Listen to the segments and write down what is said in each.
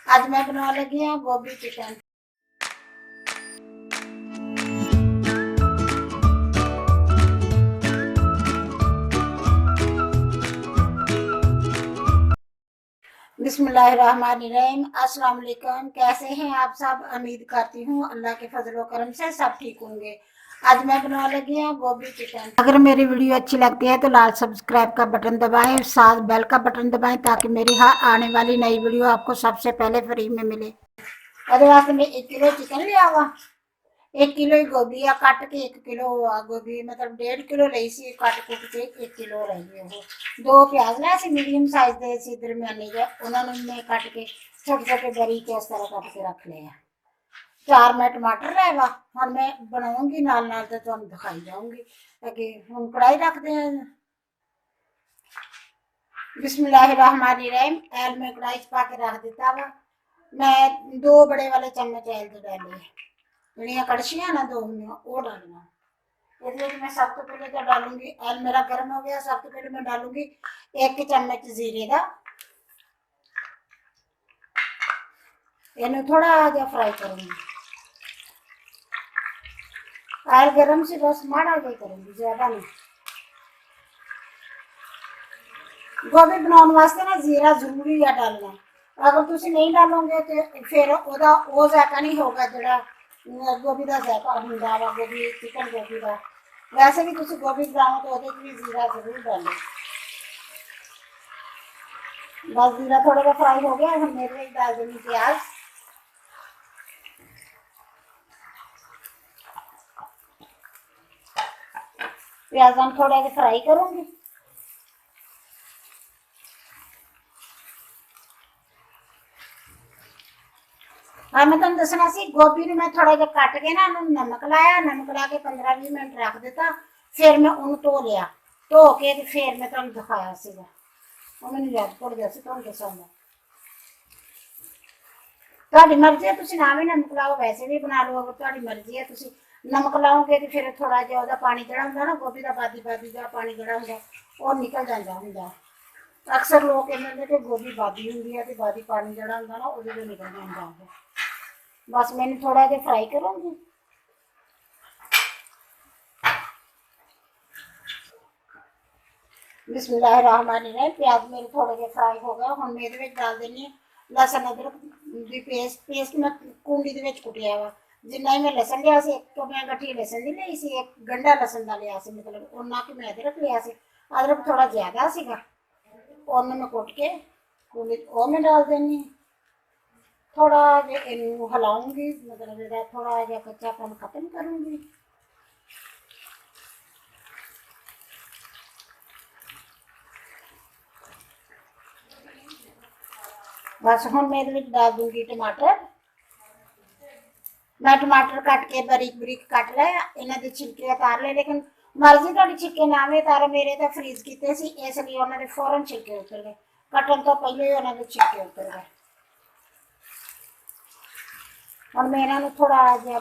आज मैं बनाने लगी हूँ गोभी चिकन। बिस्मिल्लाहिर्रहमानिर्रहीम। अस्सलाम वालेकुम। कैसे हैं आप सब? उम्मीद करती हूँ अल्लाह के फजल करम से सब ठीक होंगे। आज मैं बनाने लगी हूँ गोभी चिकन। अगर मेरी वीडियो अच्छी लगती है तो लाल सब्सक्राइब का बटन दबाएं, साथ बेल का बटन दबाएं ताकि मेरी हर आने वाली नई वीडियो आपको सबसे पहले फ्री में मिले। और वास्ते मैं 1 किलो चिकन लिया हुआ, 1 किलो ही गोभी आ कट के, 1 किलो गोभी मतलब 1.5 किलो ली सी, कट कुट के 1 किलो रही वो। 2 प्याज लिया सी मीडियम साइज दे सी दरमियाने जे, उन्होंने मैं कट के छोटे छोटे बारीक इस तरह कट के रख लिया। 4 मैं टमाटर लिया वा, हुण मैं बनाऊंगी नाल नाल ते तुहानूं दिखाई जाऊंगी। अगे हुण कढ़ाई रखते हैं। बिस्मिल्लाहिर्रहमानिर्रहीम। ऐल मैं कढ़ाई च पा के रख दिता वा। मैं 2 बड़े वाले चम्मच ऐल दे डाले, ਜਿਹੜੀਆਂ कड़छियां ना 2 वो डालना। इसलिए मैं सब तो पहले तो डालूंगी, ऑयल मेरा गर्म हो गया, सब तो पहले मैं डालूंगी 1 चम्मच जीरे का। इन्हें थोड़ा जा फ्राई करूंगी। ऑयल गर्म से बस माड़ा जा करूंगी, ज्यादा नहीं। गोभी बनाने वास्ते ना जीरा जरूरी है डालना। अगर तुम नहीं डालोगे तो फिर वो जायका नहीं होगा जोड़ा गोभी का जायका होंगे वा, गोभी चिकन गोभी का। वैसे भी तुम गोभी बनाओ तो वो भी जीरा जरूर डालो। बस जीरा थोड़ा सा फ्राई हो गया, हम मेरे लिए डाल देंगे प्याज। प्याज हम थोड़ा सा फ्राई करूंगी। हाँ मैं तुम दसना सी, गोभी ने मैं थोड़ा जहा कट के ना नमक लाया, नमक ला के 15-20 मिनट रख दिता। फिर मैं उन्हें धो लिया, धो के फिर मैं तुम दिखाया सीगा। वो मैंने याद भुल गया सी तुहानूं दस्सण दा। तुहाडी मर्जी है, तुसीं ना भी नमक लाओ, वैसे भी बना लो, अगर तुहाडी मर्जी है। तुसीं नमक लाओगे तो फिर थोड़ा जिहा ओहदा पानी जिहड़ा हुंदा ना, गोभी दा बादी बादी जिहा पानी जिहड़ा हुंदा वो निकल जांदा हुंदा। अक्सर लोग कहंदे ने कि गोभी बादी हुंदी है, ते बादी पानी जिहड़ा हुंदा ना ओहदे चों निकल जांदा है। बस मैंने थोड़ा जिहा फ्राई करूंगी। बिस्मिल्लाहिर्रहमानिर्रहीम। प्याज मेरे थोड़े जे फ्राई हो गए, हुण मैं इहदे विच डाल देनी है लहसुन अदरक दी पेस्ट मैं कूंडी दे विच कुटिया वा। जिन्ना ही मैं लहसुन लिया सी, एक तो मैं गठी लहसुन दी लई सी, एक गंढा लहसुन दा लिया सी, मतलब उन्ना कि मैं अदरक लिया सी। अदरक थोड़ा ज्यादा सीगा, उन्हें मैं कुट के कूंडी वो मैं डाल देनी। थोड़ा जिहा इहनूं हिलाऊंगी, मतलब इहदा थोड़ा जिहा कच्चापन खत्म करूंगी। बस हुण मैं इहदे विच डाल दूंगी टमाटर। मैं टमाटर कट के बारीक बारीक कट लिया, इन्हां दे छिलके उतार ले, लेकिन मर्जी तुहाडी छिलके ना भी उतारो, मेरे तो फ्रीज कीते सी इसलिए उन्हां दे फौरन छिलके उतर गए, कटन तो पहले ही उन्हां दे छिलके उतर गए। हुण मैं इन्हां नूं थोड़ा जिहा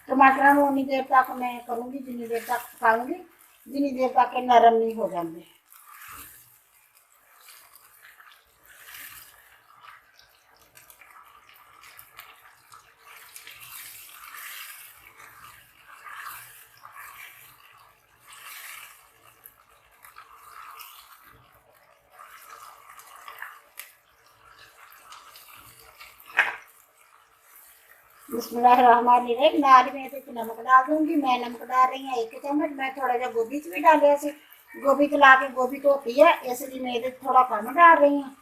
टमाटरां नूं उन्नी देर तक मैं करूँगी जिन्नी देर तक पकाऊँगी, जिन्नी देर तक ये नरम नहीं हो जाते। बिस्मिल्लाहिर्रहमानिर्रहीम। नाल मैं इहदे च नमक डाल दूंगी। मैं नमक डाल रही हूँ 1 चम्मच। मैं थोड़ा जिहा गोभी च भी डालिया सी, गोभी च ला के गोभी धोती है, इसलिए मैं इहदे च थोड़ा कम डाल रही हूँ।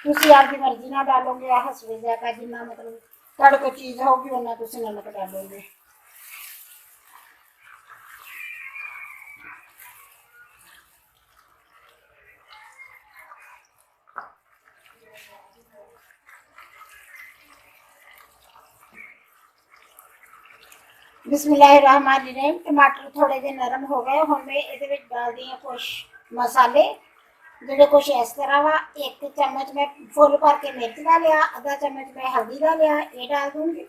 तुसीं आपदी मर्जी नाल डालोगे, हसबे जायका जिन्ना मतलब तुहाडे कोल चीज़ होगी उन्ना तुसीं नमक डालोगे। बिस्मिल्लाहिर्रहमानिर्रहीम। टमाटर थोड़े जे नरम हो गए, हुण मैं इहदे विच डालदी हां कुछ मसाले जिहड़े कुछ इस तरह वा। 1 चम्मच मैं फुल भर के मिर्च दा लिया, आधा चम्मच मैं हल्दी दा लिया, ये डाल दूंगी।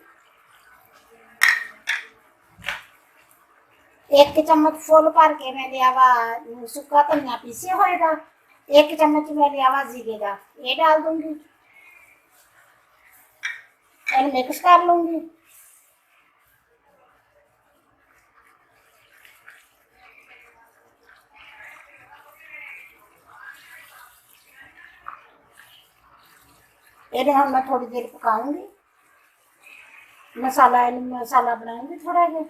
एक चम्मच फुल भर के मैं लिया वा सुक्का धनिया पीसिया होएगा, एक चम्मच मैं लिया वा जीरे का, ये डाल दूंगी, मिक्स कर लूंगी। ये हम मैं थोड़ी देर पकाऊंगी, मसाला मसाला बनाऊंगी थोड़ा जिहा।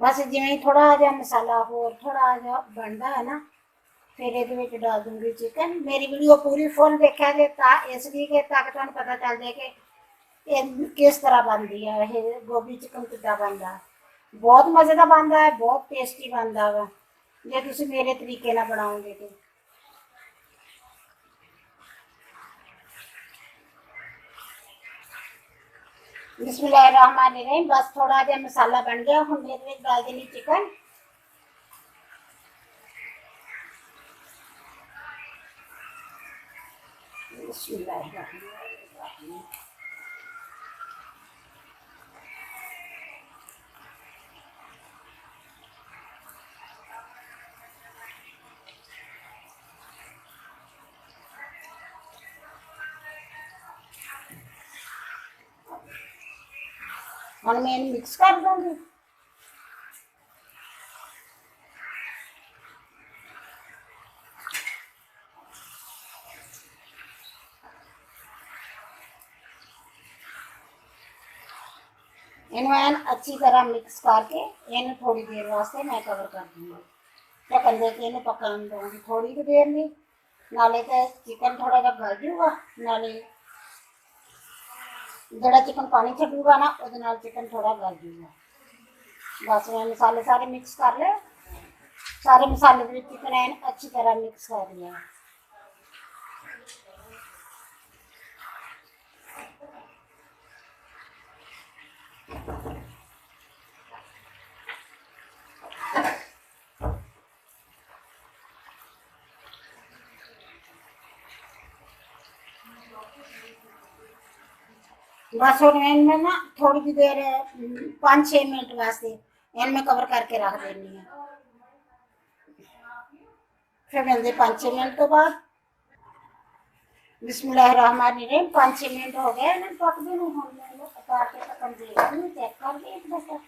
बस जिवें थोड़ा जिहा मसाला होर थोड़ा जिहा बनता है ना, फिर ये डाल दूंगी चिकन। मेरी वीडियो पूरी फुल देखा जे इसलिए कि ताकि तुहानूं पता चल जाए कि किस तरह बनती है ये गोभी चिकन किद्दां बनता है। बहुत मज़े का बनता है, बहुत टेस्टी बनता वा जे तुसीं मेरे तरीके नाल बनाओगे तो। बिस्मिल्लाहिर्रहमानिर्रहीम। बस थोड़ा जिहा मसाला बन गया, हुण मैं इहदे विच डाल देनी चिकन। बिस्मिल्लाहिर्रहमानिर्रहीम। हुण मैं इहनूं मिक्स कर दूंगी। इन्हूं एन अच्छी तरह मिक्स करके इन्हूं थोड़ी देर वास्ते मैं कवर कर दूँगी, ढक्कन दे के इन्हूं पकन दूँगी थोड़ी की देर लई। नाले तो चिकन थोड़ा जिहा गल जूगा, नाले जिहड़ा चिकन पानी छड्डूगा ना उहदे नाल चिकन थोड़ा गल जूगा। बस मैं मसाले सारे मिक्स कर ले, सारे मसाले दे विच चिकन एन अच्छी तरह मिक्स कर लिया। बस हुण इनमें ना थोड़ी जी देर 5-6 मिनट वास्ते इनमें कवर करके रख देनी है। फिर मिलते 5-6 मिनट तो बाद। बिस्मिल्लाहिर्रहमानिर्रहीम। 5-6 मिनट हो गए इन्हें पकदे नूं, हुण मैं इहनूं उतार के ढक्कन देखदी हूं, चेक करके एक दफा।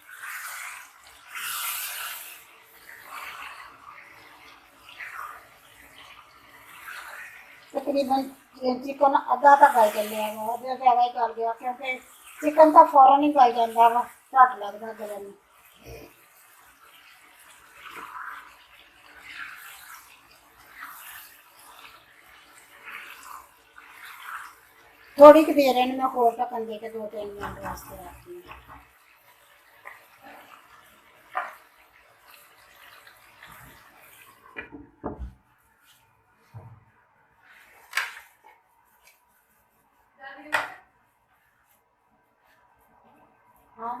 तकरीबन चिकन अद्धा तो गल चलिया वा, अद्धा ज़्यादा ही गल गया क्योंकि चिकन तो फौरन ही गल जाता वा, झट लगदा गलन नूं। थोड़ी की देर इन्हूं मैं होर ढक्कन दे के 2-3 मिनट वास्ते रखदी हूं। हाँ,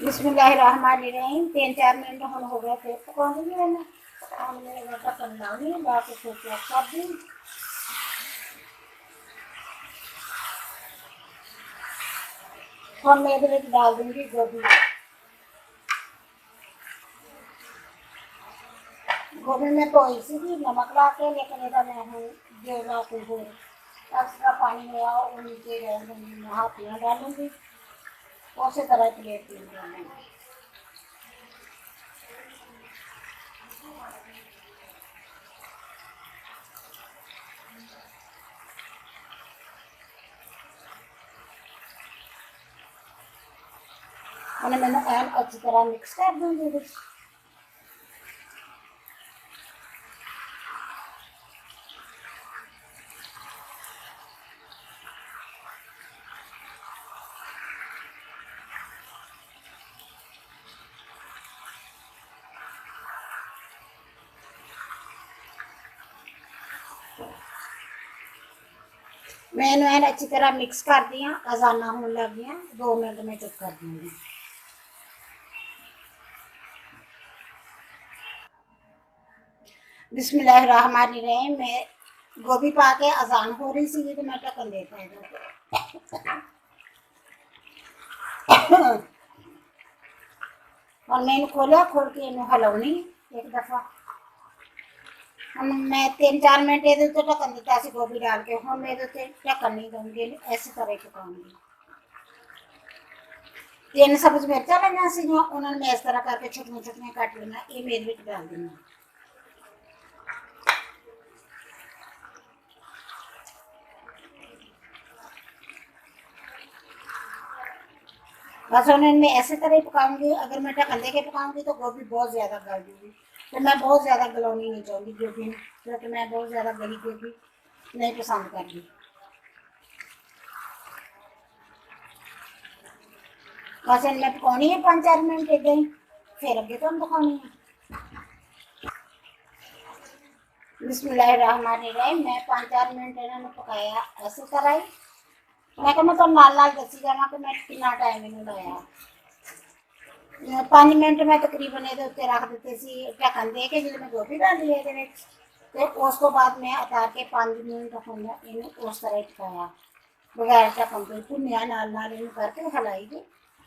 बिस्मिल्लाहिर्रहमानिर्रहीम। 3-4 मिनट हुण हो गए, फिर पकाउंगी इहनूं। हुण मैं ढक्कन लाउंगी, ला के फिर चेक करदी। हुण मैं इहदे विच डाल दूंगी गोभी। गोभी में धोई सीगी नमक ला के, लेकिन इहदा मैं हुण जो ला के होर एक्स्ट्रा पानी होया वो नीचे रहन दूंगी, मैं हाथ ना डालूंगी, उस तरह प्लेट में डालूंगी। हुण मैनूं एन अच्छी तरह मिक्स कर दूंगी इहदे च। मैं अच्छी तरह मिक्स कर दिया। अजाना होने लग गया, 2 मिनट में चुप कर दूंगी। बिस्मिल्लाहिर्रहमानिर्रहीम। मैं गोभी पा के अजान हो रही सी तो मैं ढक्कन देता है और मैंने खोलिया, खोल के इन्हें हिलाउनी एक दफा। हम मैं 3-4 मिनट ये ढक्कन दिता सी गोभी डाल के। हम मैं ढक्कन नहीं दूंगी, ऐसी तरह पकाऊंगी। 3 सब्ज मिर्चा लगा सी उन्होंने मैं इस तरह करके छोटियां छोटियां कट लेना, ये मेरे विच डाल देना। बस उन्हें मैं ऐसे तरह ही पकाऊंगी। अगर मैं ढक्कन दे के पकाऊंगी तो गोभी बहुत ज़्यादा गल जाएगी, तो मैं बहुत ज़्यादा गलौनी नहीं चाहूँगी गोभी, क्योंकि मैं बहुत ज़्यादा गली गोभी नहीं पसंद करती। बस इनमें पकानी है 5-4 मिनट इदा ही, फिर अगे तो हम पकानी है। बिस्मिल्लाहिर्रहमानिर्रहीम। मैं 5-4 मिनट इन्होंने पकाया इस तरह ही। मैं तो नाल नाल दसी जावा कि मैं कितना टाइम इन्होंने लाया। 5 मिनट मैं तकरीबन ये उत्ते रख दिते सी ढक्कन दे के, जो मैं गोभी डाली है तो उस तो बाद मैं उतार के 5 मिनट हमने इन्हें उस तरह ही पकाया बगैर ढक्कन तो। भुनिया नाल नाल इन्हें करके हिलाई के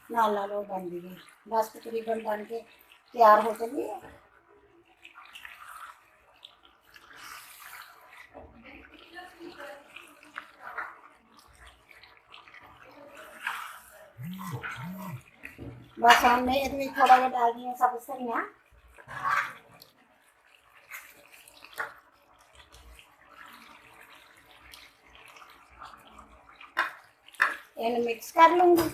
नाल नाल वो बन गई। बस तकरीबन बन के तैयार हो चली है। बस हम मैं ये थोड़ा जहा डाल दी सब धनिया। इन्हें मिक्स कर लूँगी।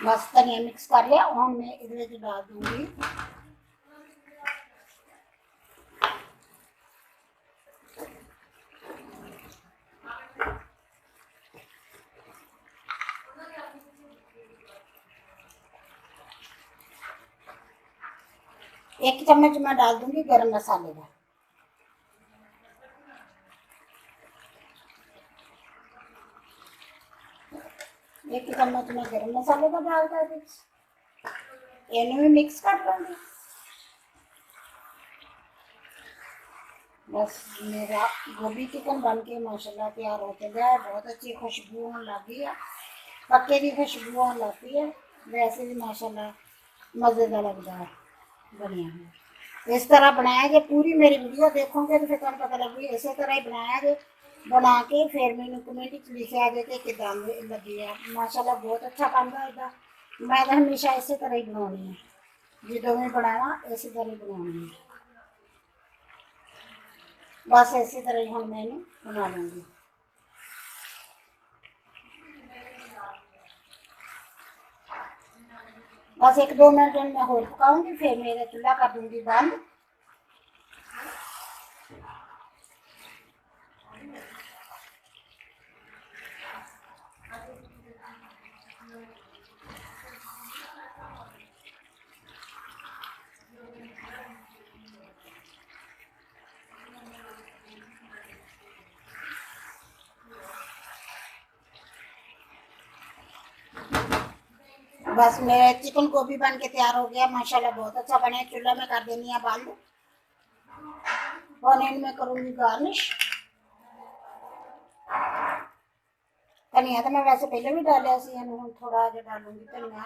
बस धनिया मिक्स कर लिया, और मैं इधर डाल दूँगी एक चम्मच मैं डाल दूँगी गरम मसाले का। एक चम्मच मैं गरम मसाले का डाल दूँगी। इन्हें भी मिक्स कर लूँगी। बस मेरा गोभी चिकन बन के माशाल्लाह तैयार हो चला है। बहुत अच्छी खुशबू होने लगी है, पक्के की खुशबू होने लगती है। वैसे भी माशाल्लाह मज़ेदार लगता है, बढ़िया है। इस तरह बनाया जे, पूरी मेरी वीडियो देखोगे तो फिर तुम पता लगे इस तरह ही बनाया जे। बना के फिर मैंने कमेंट लिखा जे कि किदा लगी है। माशाल्लाह बहुत अच्छा बनता है। मैं तो हमेशा इस तरह ही बनानी है, जो मैं बनावा इस तरह ही बनानी है। बस इसी तरह ही हम मैंने बना लूँगी। बस 1-2 मिनट मैं होर पकाऊंगी, फिर मेरा चूल्हा कर दूँगी बंद। बस मेरा चिकन गोभी बन के तैयार हो गया माशाल्लाह, बहुत अच्छा बने। चूल्हा में कर देनी है बंद और एंड में करूँगी गार्निश। धनिया तो मैं वैसे पहले भी डालिया सी, थोड़ा जो डालूंगी धनिया।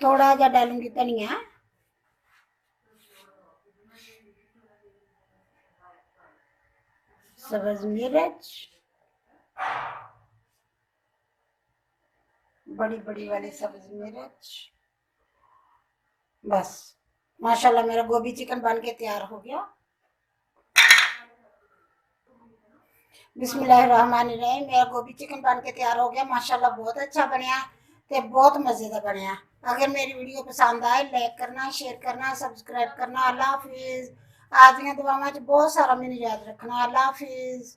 थोड़ा जा डालूंगी धनिया। सब्ज मिर्च, बड़ी बड़ी वाली सब्ज मिर्च। बस माशाल्लाह मेरा गोभी चिकन बन के तैयार हो गया। बिस्मिल्लाहिर्रहमानिर्रहीम। मेरा गोभी चिकन बन के तैयार हो गया, माशाल्लाह बहुत अच्छा बनया ते बहुत मजे का बनया। अगर मेरी वीडियो पसंद आए लाइक करना, शेयर करना, सब्सक्राइब करना। अल्लाह हाफिज। आज दी दुआवां च बहुत सारा मैनू याद रखना। अल्लाह हाफिज।